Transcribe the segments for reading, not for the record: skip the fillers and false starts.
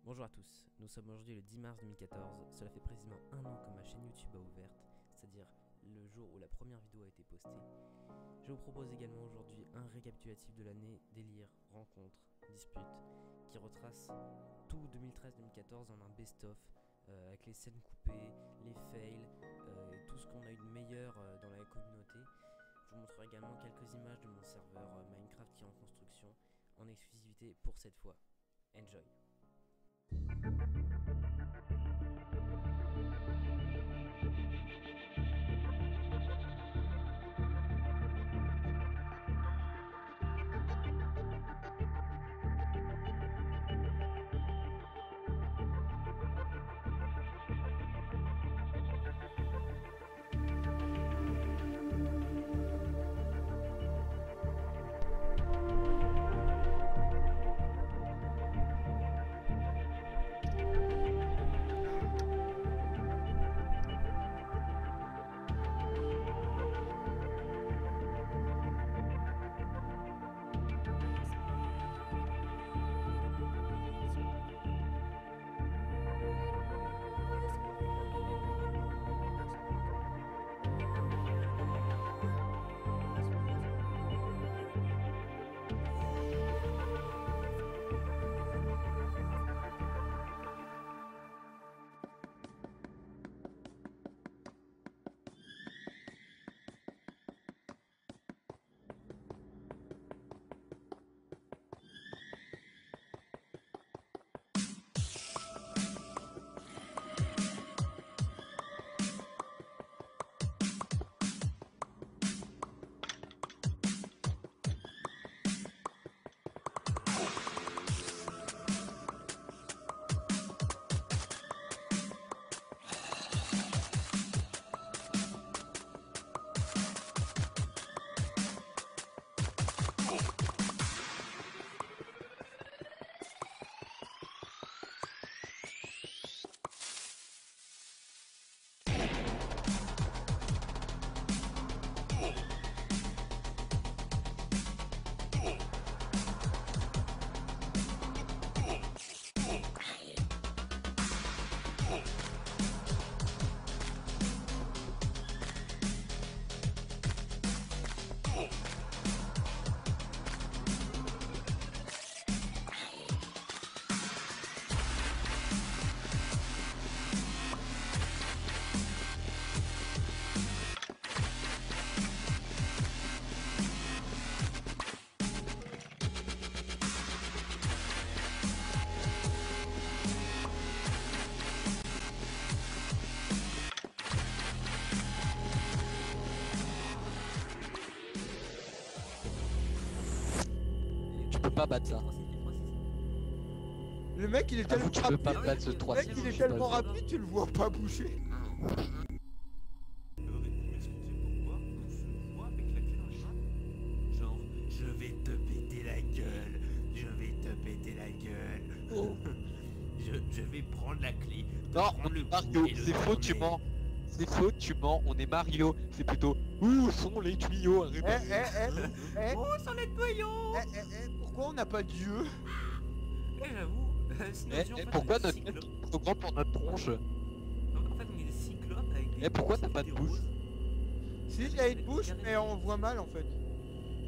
Bonjour à tous, nous sommes aujourd'hui le 10 mars 2014, cela fait précisément un an que ma chaîne YouTube a ouverte, c'est-à-dire le jour où la première vidéo a été postée. Je vous propose également aujourd'hui un récapitulatif de l'année, délires, rencontres, disputes, qui retrace tout 2013-2014 en un best-of, avec les scènes coupées, les fails, et tout ce qu'on a eu de meilleur dans la communauté. Je vous montrerai également quelques images de mon serveur Minecraft qui est en construction, en exclusivité pour cette fois. Enjoy! Tu peux pas battre ça. Le mec il est tellement Tu peux pas rapide, battre ce le 3 mec il est tellement rapide tu le vois pas bouger. Est-ce que tu sais pourquoi on se voit avec la clé dans les mains? Genre, je vais te péter la gueule, je vais te péter la gueule. Oh. Je vais prendre la clé. Non, prendre on le est coup Mario, et le c'est faux, tu tourner. mens. C'est faux, tu mens, on est Mario. C'est plutôt où sont les tuyaux à réparer. Eh, Oh, sans les tuyaux! pourquoi on n'a pas Dieu? Eh, j'avoue, sinon, en fait, Pourquoi on est notre cyclopes. tête est trop grand pour notre tronche? Donc, en fait, on est des cyclopes avec des. Pourquoi t'as pas de des bouche? roses. Si il a une bouche mais on voit mal en fait.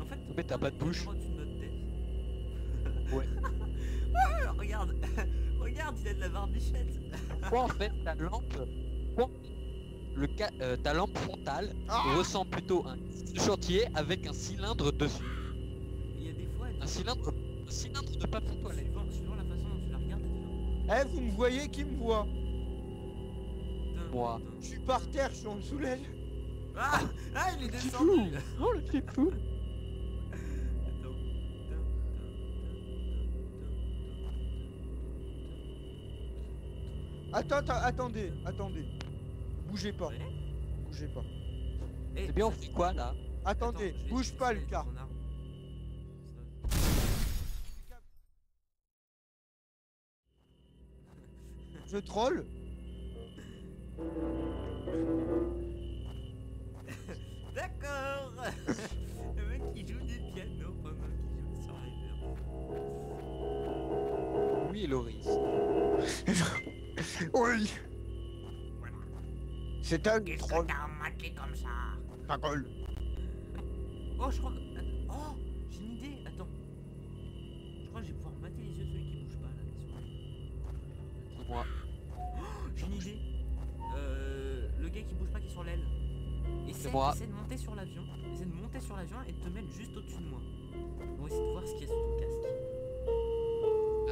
En fait, Mais t'as pas de bouche. au-dessus de notre tête. Ouais. Oh, regarde, regarde, il a de la barbichette. Pourquoi en fait ta lampe, ta lampe frontale ressemble plutôt à un chantier avec un cylindre dessus. Il y a des fois, Un cylindre de papier toilette. suivant la façon dont tu la regardes, elle Eh vous me voyez, qui me voit? est Moi. Je suis par terre, je suis en dessous l'aile. Ah, il est C'est descendu. fou. Oh le c'est fou. Attendez. Bougez pas, Ouais. bougez pas. C'est bien, on fait quoi là? Attendez, bouge pas Lucas. Je troll. D'accord. Le mec qui joue du piano pendant qu'il joue sur Survivor. Oui, Loris. Oui. C'est un Qu'est-ce troll. que t'as remarqué comme ça? Dragol. Oh, je crois que. Oh, j'ai une idée. Attends. Je crois que je vais pouvoir mater les yeux de celui qui bouge pas là. C'est moi. J'ai une idée. Le gars qui bouge pas qui est sur l'aile. Essaie moi. de monter sur l'avion. Essaie de monter sur l'avion et de te mettre juste au-dessus de moi. On va essayer de voir ce qu'il y a sur ton casque.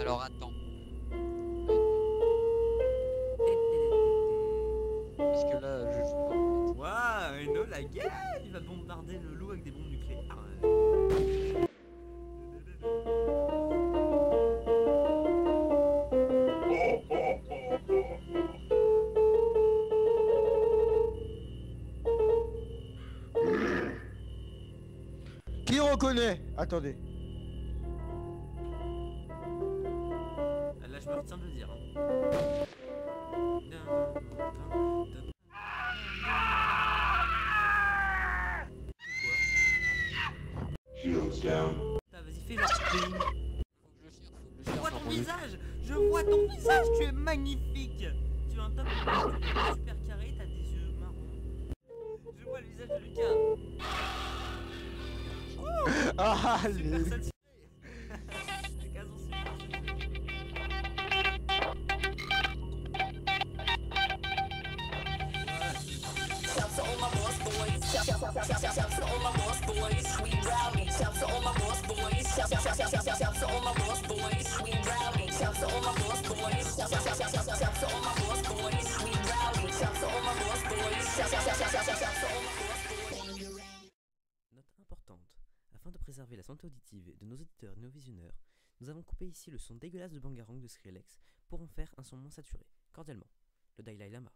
Alors attends. Parce que là, je joue pas. Waouh, Enola Gay, il va bombarder le loup avec des bombes nucléaires. Qui reconnaît? Attendez. Là, je me retiens de le dire. Vas-y, fais leur thing. Je vois ton visage. Je vois ton visage. Tu es magnifique. Tu as un top super carré. T'as des yeux marrons. Je vois le visage de Lucas. Ah, Super les... satisfait. Les gars sont super satisfaits. Shout to all my boss boys. Shout to all my boss boys. Sweet rowdy. Shout to all my boss boys. Shout to all my boss boys. Sweet rowdy. Shout to all my boss boys. Shout to all my boss boys. Sweet rowdy. Shout to all my boss boys. Shout to all my boss boys. Note importante, afin de préserver la santé auditive de nos auditeurs et nos visionneurs, nous avons coupé ici le son dégueulasse de Bangarang de Skrillex pour en faire un son moins saturé. Cordialement, le Dalai Lama.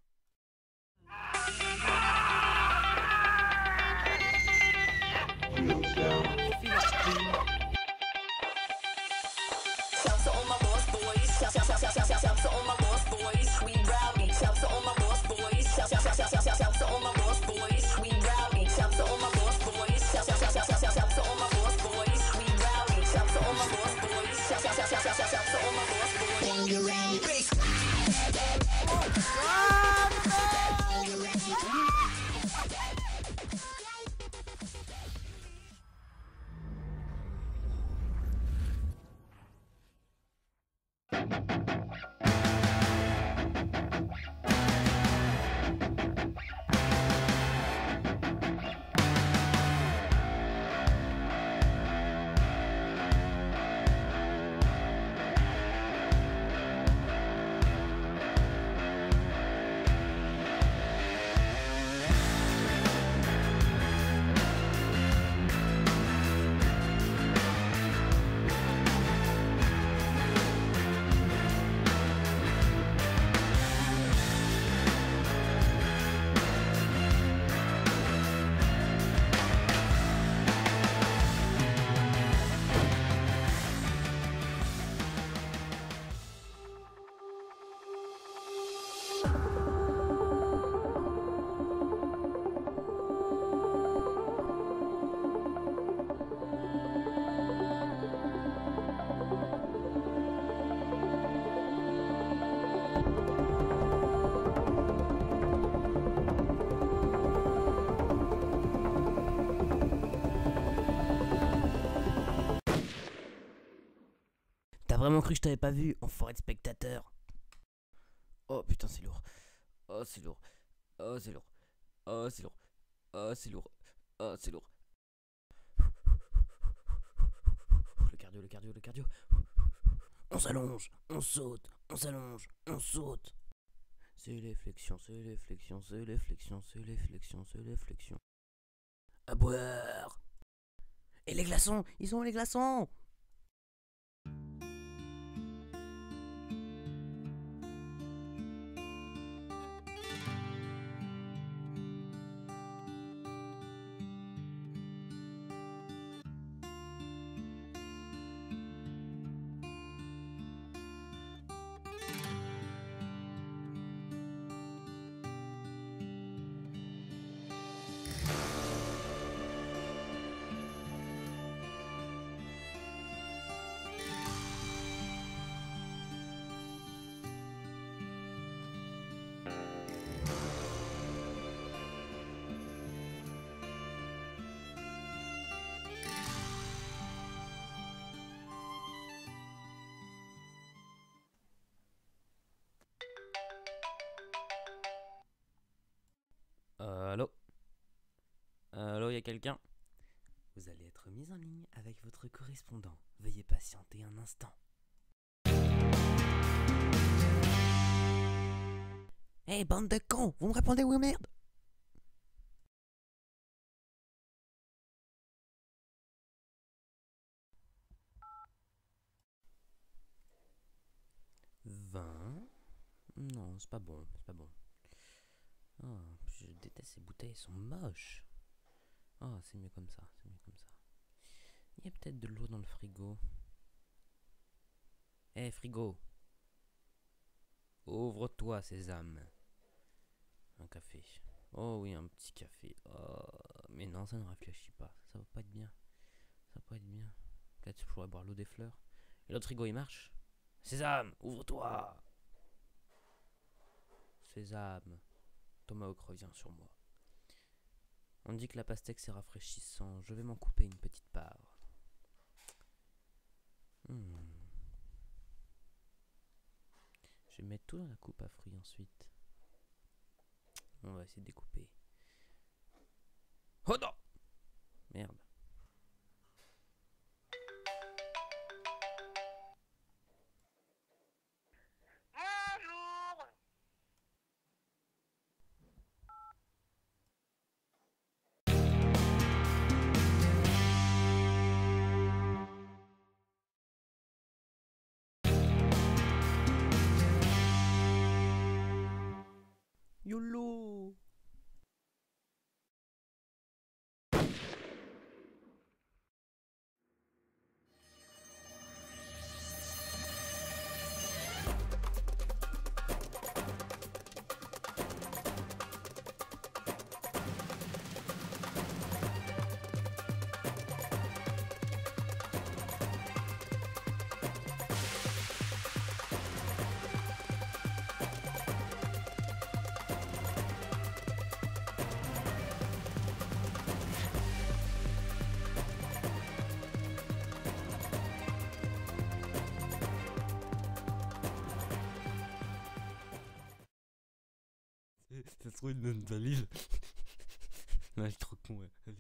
Shout to all my boss boys. Shout to all my boss boys. Sweet rowdy. Shout to all my boss boys. Shout to all my boss boys. Sweet rowdy. Shout to all my boss boys. Shout to all my boss boys. Sweet rowdy. Shout to all my boss boys. Shout to all my boss boys. T'as vraiment cru que je t'avais pas vu, enfoiré de spectateur? Oh putain, c'est lourd. Oh, c'est lourd. Oh, c'est lourd. Oh, c'est lourd. Oh, c'est lourd. Oh, c'est lourd. Le cardio, le cardio, le cardio. On s'allonge, on saute, on s'allonge, on saute. C'est les flexions, c'est les flexions, c'est les flexions, c'est les flexions, c'est les flexions. À boire. Et les glaçons, ils sont où les glaçons? avez quelqu'un? Vous allez être mis en ligne avec votre correspondant. Veuillez patienter un instant. Hey, bande de cons! Vous me répondez oui ou merde? Non, c'est pas bon, c'est pas bon. Oh, je déteste ces bouteilles, elles sont moches. Oh, c'est mieux comme ça, c'est mieux comme ça. Il y a peut-être de l'eau dans le frigo. Hé, frigo! Ouvre-toi, sésame. Un café. Oh oui, un petit café. Oh, mais non, ça ne réfléchit pas. Ça va pas être bien. Ça va pas être bien. Peut-être que je pourrais boire l'eau des fleurs. Et l'autre frigo, il marche? Sésame, ouvre-toi! Sésame. Tomahawk revient sur moi. On dit que la pastèque c'est rafraîchissant. Je vais m'en couper une petite part. Je vais mettre tout dans la coupe à fruits ensuite. On va essayer de découper. Oh non! Merde. YOLO! Ça se trouve une bonne valise. Non, je suis trop con, ouais. Vas-y.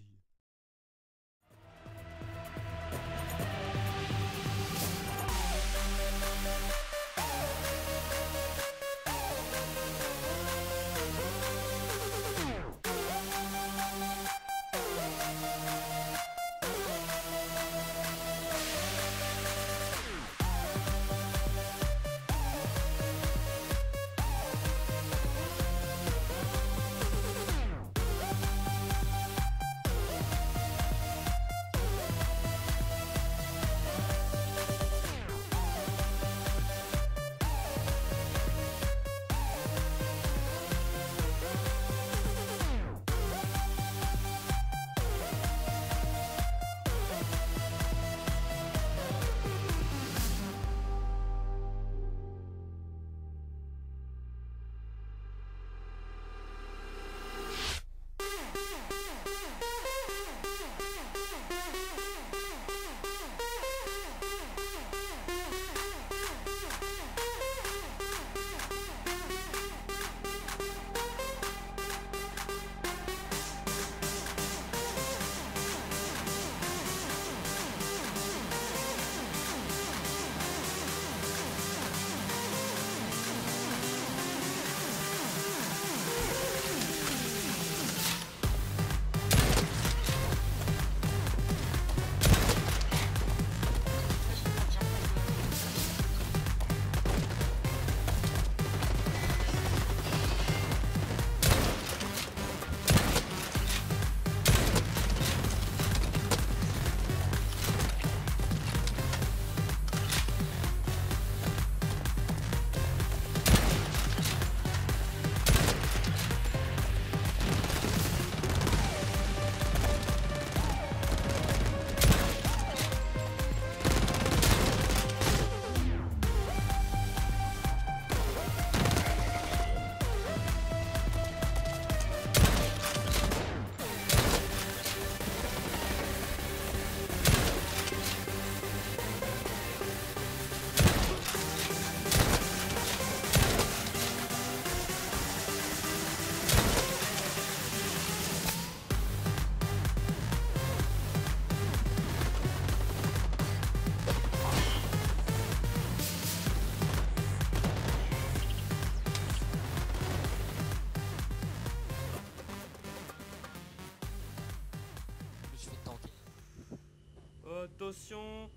Attention,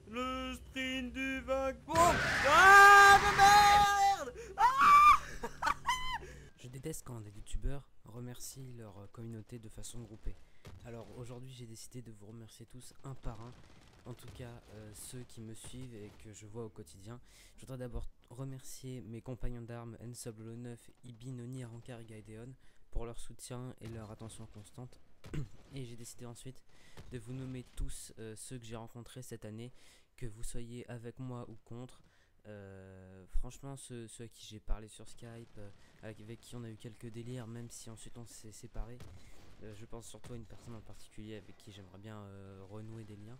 le sprint du vainqueur. Ah, de merde. Je déteste quand des youtubeurs remercient leur communauté de façon groupée. Alors aujourd'hui j'ai décidé de vous remercier tous un par un. En tout cas ceux qui me suivent et que je vois au quotidien. Je voudrais d'abord remercier mes compagnons d'armes Ensable 9, Ibi, Noni, Arankar et Gaedeon pour leur soutien et leur attention constante. Et j'ai décidé ensuite de vous nommer tous ceux que j'ai rencontrés cette année, que vous soyez avec moi ou contre. Franchement ceux à qui j'ai parlé sur Skype, avec qui on a eu quelques délires, même si ensuite on s'est séparés. Je pense surtout à une personne en particulier avec qui j'aimerais bien renouer des liens.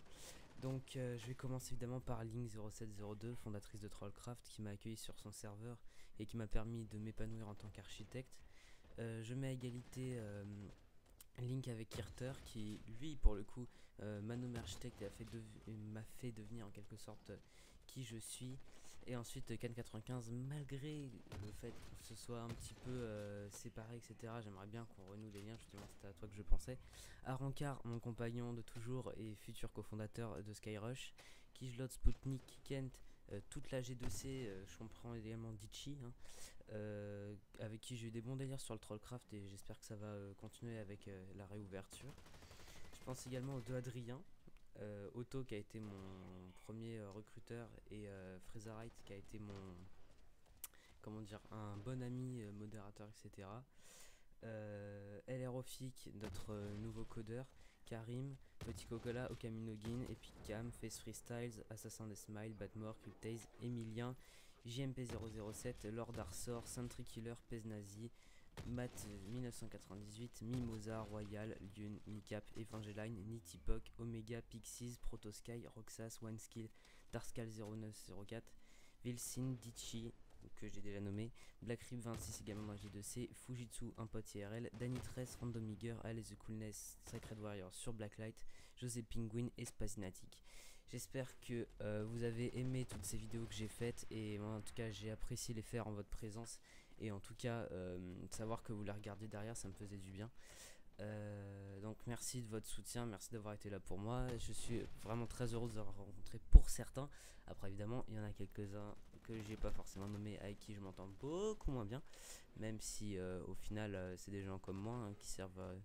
Donc je vais commencer évidemment par Link0702, fondatrice de Trollcraft, qui m'a accueilli sur son serveur et qui m'a permis de m'épanouir en tant qu'architecte. Je mets à égalité Link avec Kirter, qui lui pour le coup m'a nommé architecte et m'a fait devenir en quelque sorte qui je suis. Et ensuite Can95, malgré le fait qu'on se soit un petit peu séparés, etc. J'aimerais bien qu'on renoue des liens, justement c'était à toi que je pensais. Arankar, mon compagnon de toujours et futur cofondateur de Skyrush. Kijlot, Sputnik, Kent, toute la G2C, je comprends également Ditchy, hein, avec qui j'ai eu des bons délires sur le Trollcraft et j'espère que ça va continuer avec la réouverture. Je pense également aux deux Adrien. Otto qui a été mon premier recruteur et Freezerite qui a été mon, comment dire, un bon ami, modérateur, etc. LROFIC, notre nouveau codeur, Karim, Petit Cocola, Okaminogin, Epic Cam, Face Freestyles, Assassin des Smiles, Batmore, Cultaze, Emilien, JMP007, Lord Arsor, Sentry Killer, Peznazi, Matt 1998, Mimosa, Royal, Lune, Nicap, Evangeline, Nitipok, Omega, Pixies, Protosky, Roxas, OneSkill, Darskal 0904, Vilsin, Ditchy, que j'ai déjà nommé, Black Rip 26 également dans J2C, Fujitsu, un pote IRL, Danitress, Random Eager, Alice the Coolness, Sacred Warrior sur Blacklight, José Penguin et Spazinatic. J'espère que vous avez aimé toutes ces vidéos que j'ai faites et moi en tout cas j'ai apprécié les faire en votre présence. Et en tout cas, savoir que vous la regardiez derrière, ça me faisait du bien. Donc merci de votre soutien, merci d'avoir été là pour moi. Je suis vraiment très heureux de vous avoir rencontré pour certains. Après évidemment, il y en a quelques-uns que j'ai pas forcément nommés, avec qui je m'entends beaucoup moins bien. Même si au final, c'est des gens comme moi hein, qui servent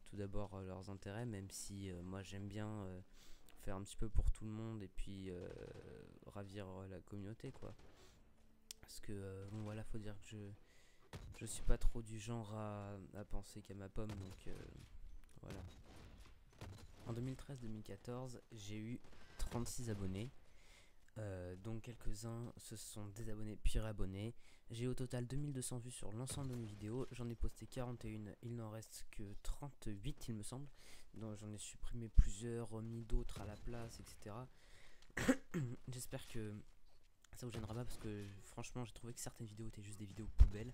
tout d'abord leurs intérêts. Même si moi j'aime bien faire un petit peu pour tout le monde et puis ravir la communauté quoi. Parce que bon voilà, faut dire que je suis pas trop du genre à penser qu'à ma pomme, donc voilà. En 2013-2014 j'ai eu 36 abonnés, donc quelques-uns se sont désabonnés puis réabonnés. J'ai au total 2200 vues sur l'ensemble de mes vidéos, j'en ai posté 41, il n'en reste que 38 il me semble, donc j'en ai supprimé plusieurs, remis d'autres à la place, etc. J'espère que ça vous gênera pas parce que franchement j'ai trouvé que certaines vidéos étaient juste des vidéos poubelles,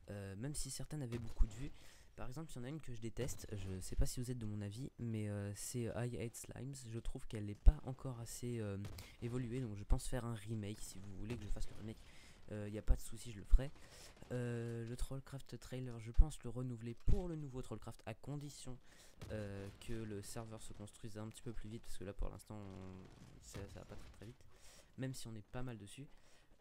même si certaines avaient beaucoup de vues. Par exemple il y en a une que je déteste, je sais pas si vous êtes de mon avis, mais c'est I Hate Slimes. Je trouve qu'elle n'est pas encore assez évoluée, donc je pense faire un remake. Si vous voulez que je fasse le remake, il n'y a pas de souci, je le ferai. Le Trollcraft trailer, je pense le renouveler pour le nouveau Trollcraft à condition que le serveur se construise un petit peu plus vite, parce que là pour l'instant ça va pas très vite, même si on est pas mal dessus.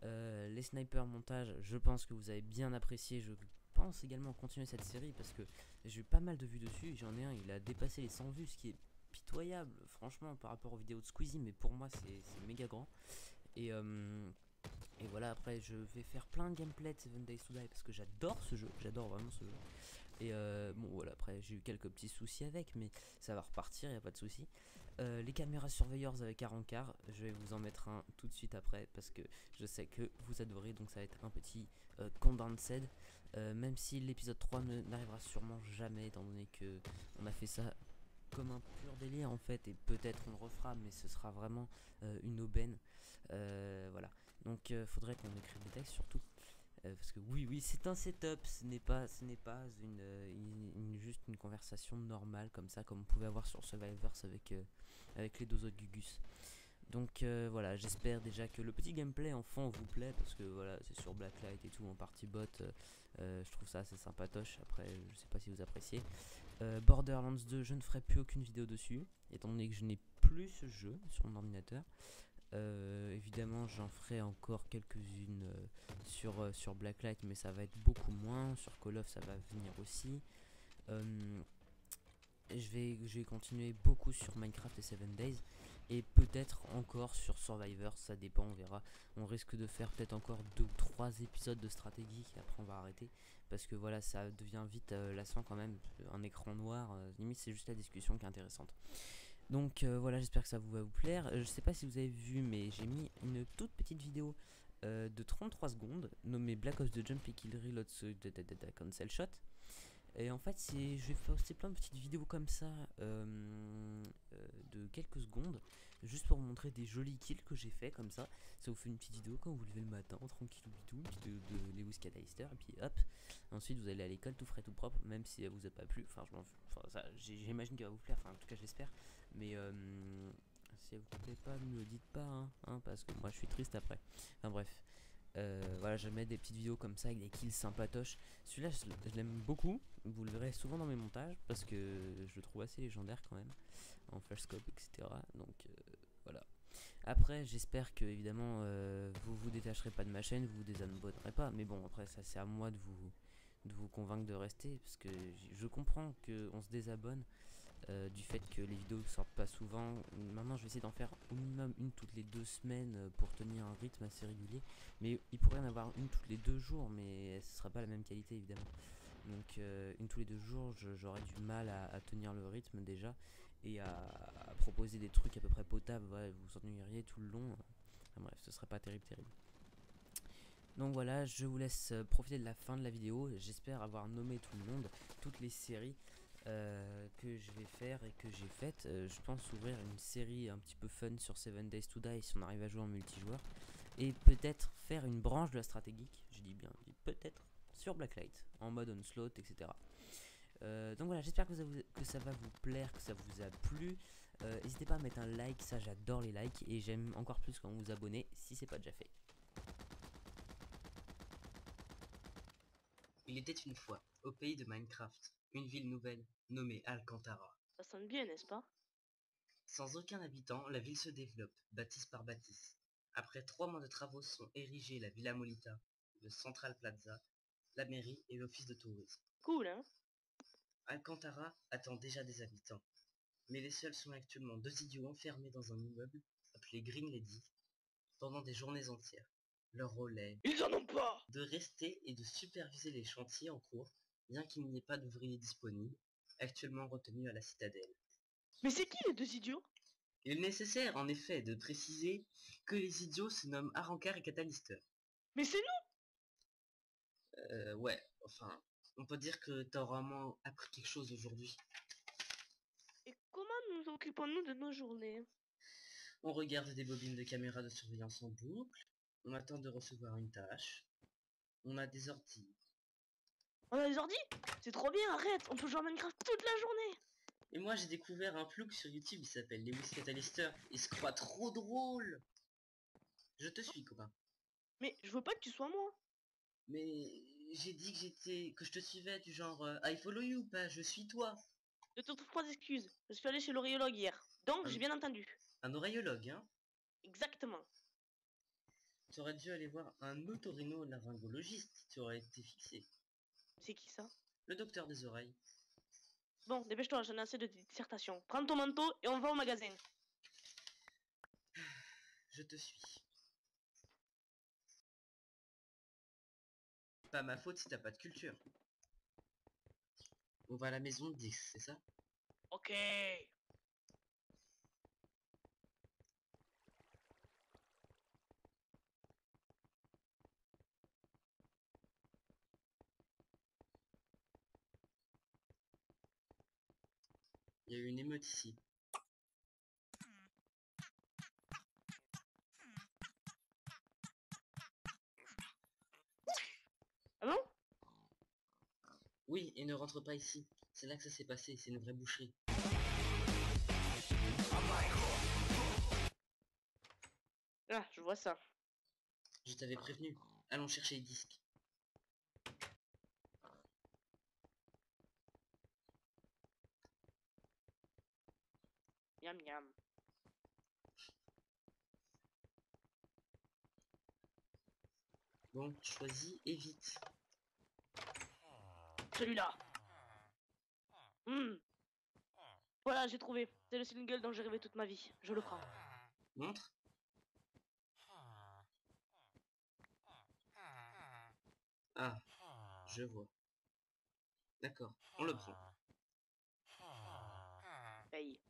Les snipers montage, je pense que vous avez bien apprécié. Je pense également continuer cette série parce que j'ai eu pas mal de vues dessus. J'en ai un, il a dépassé les 100 vues, ce qui est pitoyable franchement par rapport aux vidéos de Squeezie, mais pour moi c'est méga grand. Et voilà, après je vais faire plein de gameplay de 7 Days to Die parce que j'adore ce jeu, j'adore vraiment ce jeu. Et bon voilà, après j'ai eu quelques petits soucis avec, mais ça va repartir, y a pas de souci. Les caméras surveilleurs avec Arankar, je vais vous en mettre un tout de suite après parce que je sais que vous adorez, donc ça va être un petit condensed, même si l'épisode 3 n'arrivera sûrement jamais étant donné que on a fait ça comme un pur délire en fait, et peut-être on le refera mais ce sera vraiment une aubaine. Voilà, donc faudrait qu'on écrive des textes surtout. Parce que oui c'est un setup, ce n'est pas juste une conversation normale comme ça, comme on pouvait avoir sur Survivors avec les deux autres Gugus. Donc voilà, j'espère déjà que le petit gameplay en fond vous plaît, parce que voilà, c'est sur Blacklight et tout en partie bot. Je trouve ça assez sympatoche. Après je sais pas si vous appréciez. Borderlands 2, je ne ferai plus aucune vidéo dessus étant donné que je n'ai plus plu ce jeu sur mon ordinateur. Évidemment j'en ferai encore quelques-unes sur Blacklight, mais ça va être beaucoup moins. Sur Call of ça va venir aussi. Je vais continuer beaucoup sur Minecraft et 7 Days, et peut-être encore sur Survivor, ça dépend, on verra. On risque de faire peut-être encore 2 ou 3 épisodes de stratégie, et après on va arrêter, parce que voilà, ça devient vite lassant quand même. Un écran noir, limite c'est juste la discussion qui est intéressante. Donc voilà, j'espère que ça va vous plaire. Je sais pas si vous avez vu, mais j'ai mis une toute petite vidéo de 33 secondes nommée Black Ops 2 Jump et Kill Reload Cancel Shot. Et en fait, je vais poster plein de petites vidéos comme ça de quelques secondes, juste pour vous montrer des jolis kills que j'ai fait comme ça. Ça vous fait une petite vidéo quand vous levez le matin, tranquille ou bidou, de Lewis Calister, et puis hop. Ensuite, vous allez à l'école tout frais, tout propre, même si elle vous a pas plu. Enfin, j'imagine qu'elle va vous plaire, enfin, en tout cas, j'espère. Mais si elle vous plaît pas, ne me le dites pas, hein, parce que moi je suis triste après. Enfin, bref. Voilà, je mets des petites vidéos comme ça avec des kills sympatoches. Celui-là, je l'aime beaucoup. Vous le verrez souvent dans mes montages parce que je le trouve assez légendaire quand même, en flash scope, etc. Donc voilà. Après, j'espère que évidemment vous vous détacherez pas de ma chaîne, vous vous désabonnerez pas. Mais bon, après, ça c'est à moi de vous convaincre de rester, parce que je comprends qu'on se désabonne. Du fait que les vidéos sortent pas souvent. Maintenant je vais essayer d'en faire au minimum une toutes les 2 semaines pour tenir un rythme assez régulier, mais il pourrait y en avoir une toutes les 2 jours, mais ce sera pas la même qualité évidemment. Donc une tous les 2 jours j'aurais du mal à tenir le rythme déjà, et à proposer des trucs à peu près potables. Ouais, vous vous ennuyeriez tout le long. Enfin, bref, ce serait pas terrible. Donc voilà, je vous laisse profiter de la fin de la vidéo. J'espère avoir nommé tout le monde, toutes les séries que je vais faire et que j'ai faites. Je pense ouvrir une série un petit peu fun sur 7 Days to Die si on arrive à jouer en multijoueur, et peut-être faire une branche de la stratégie, je dis bien peut-être, sur Blacklight en mode onslaught, etc. Donc voilà, j'espère que ça va vous plaire, que ça vous a plu. N'hésitez pas à mettre un like, ça j'adore les likes, et j'aime encore plus quand vous vous abonnez si c'est pas déjà fait. Il était une fois, au pays de Minecraft, une ville nouvelle nommée Alcantara. Ça sonne bien, n'est-ce pas? Sans aucun habitant, la ville se développe, bâtisse par bâtisse. Après 3 mois de travaux sont érigés la Villa Molita, le Central Plaza, la mairie et l'office de tourisme. Cool, hein? Alcantara attend déjà des habitants. Mais les seuls sont actuellement 2 idiots enfermés dans un immeuble, appelé Green Lady, pendant des journées entières. Leur rôle est Ils en ont pas! de rester et de superviser les chantiers en cours, bien qu'il n'y ait pas d'ouvriers disponibles, actuellement retenus à la citadelle. Mais c'est qui les 2 idiots? Il est nécessaire, en effet, de préciser que les idiots se nomment Arrancar et Catalister. Mais c'est nous! Ouais, enfin, on peut dire que t'as vraiment appris quelque chose aujourd'hui. Et comment nous occupons-nous de nos journées? On regarde des bobines de caméras de surveillance en boucle, on attend de recevoir une tâche, on a des ordi. On a des ordi? C'est trop bien, arrête! On peut jouer à Minecraft toute la journée! Et moi j'ai découvert un plouc sur YouTube, il s'appelle Lewis Catalister, il se croit trop drôle. Je te suis, copain. Mais je veux pas que tu sois moi! Mais j'ai dit que je te suivais, du genre I follow you, pas je suis toi. Ne te trouve pas d'excuses, je suis allé chez l'oréologue hier, donc j'ai bien entendu. Un oreillologue, hein. Exactement. Tu aurais dû aller voir un otorino-laryngologiste, tu aurais été fixé. C'est qui ça? Le docteur des oreilles. Bon, dépêche-toi, j'en ai assez de tes dissertations. Prends ton manteau et on va au magasin. Je te suis. Pas ma faute si t'as pas de culture. On va à la maison de 10, c'est ça? Ok. Il y a eu une émeute ici. Ah bon? Oui, et ne rentre pas ici. C'est là que ça s'est passé, c'est une vraie boucherie. Ah, je vois ça. Je t'avais prévenu. Allons chercher les disques. Miam miam. Bon, choisis et vite. Celui-là. Voilà, j'ai trouvé. C'est le single dont j'ai rêvé toute ma vie. Je le prends. Montre. Ah, je vois. D'accord, on le prend. Paye.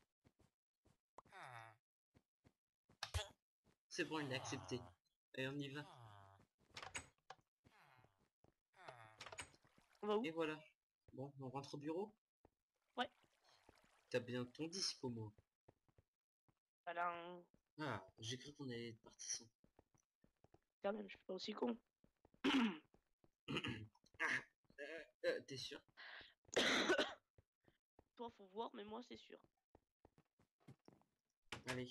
C'est bon, il l'a accepté. Et on y va. On va où? Et voilà. Bon, on rentre au bureau? Ouais. T'as bien ton disque au moins. Voilà. Ah, j'ai cru qu'on allait être parti sans. Quand même, je suis pas aussi con. T'es sûr? Toi, faut voir, mais moi, c'est sûr. Allez.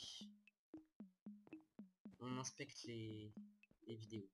On inspecte les vidéos.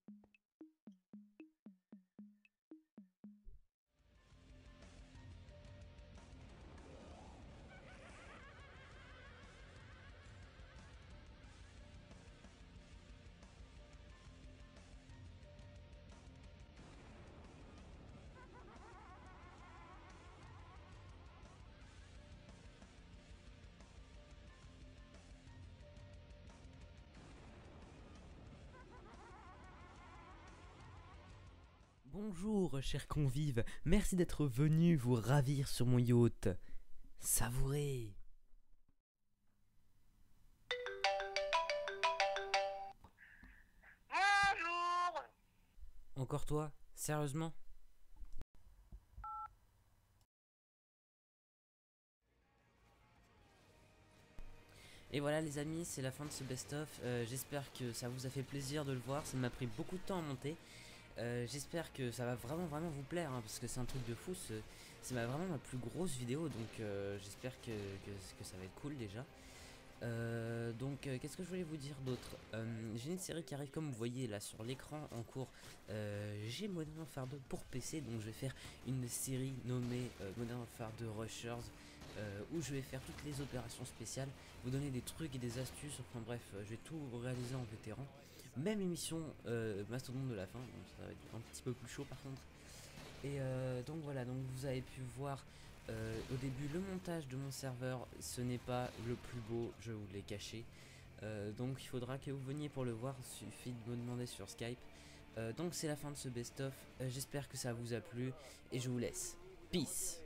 Bonjour, chers convives, merci d'être venus vous ravir sur mon yacht. Savourez. Bonjour. Encore toi? Sérieusement? Et voilà les amis, c'est la fin de ce best-of. J'espère que ça vous a fait plaisir de le voir. Ça m'a pris beaucoup de temps à monter. J'espère que ça va vraiment vous plaire, hein, parce que c'est un truc de fou. C'est vraiment ma plus grosse vidéo, donc j'espère que ça va être cool déjà. Qu'est-ce que je voulais vous dire d'autre? J'ai une série qui arrive, comme vous voyez là sur l'écran en cours. J'ai Modern Warfare 2 pour PC, donc je vais faire une série nommée Modern Warfare 2 Rushers, où je vais faire toutes les opérations spéciales, vous donner des trucs et des astuces. Enfin bref, je vais tout réaliser en vétéran. Même émission Mastodonte de la fin, donc ça va être un petit peu plus chaud par contre. Et donc voilà, donc vous avez pu voir au début le montage de mon serveur. Ce n'est pas le plus beau, je vous l'ai caché. Donc il faudra que vous veniez pour le voir, il suffit de me demander sur Skype. Donc c'est la fin de ce best-of, j'espère que ça vous a plu et je vous laisse. Peace.